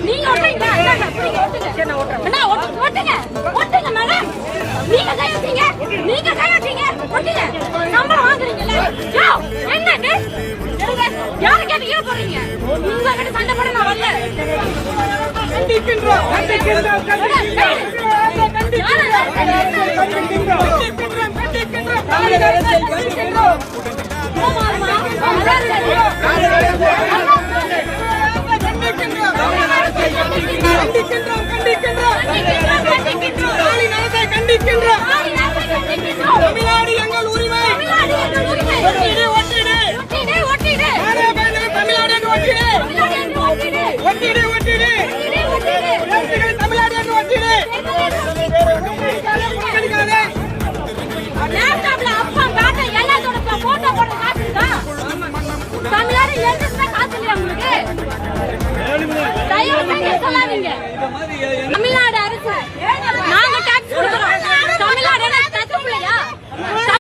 நீங்க ஓட்டுறீங்களா? அண்ணா ஓட்டுங்க மேடம். நீங்க கையெழுத்தீங்க, ஓட்டுங்க. சம்பளம் வாங்குறீங்கல்ல? என்னங்க யாரு கேட்டீங்க போறீங்க? உங்ககிட்ட சண்டை போட நான் வரல. கண்டிக்கின்றோம். தமிழ்நாடு எங்கள் உரிமை. தமிழ்நாடு காசு இல்லையா உங்களுக்கு? தயவு செஞ்சு சொல்லாதீங்க.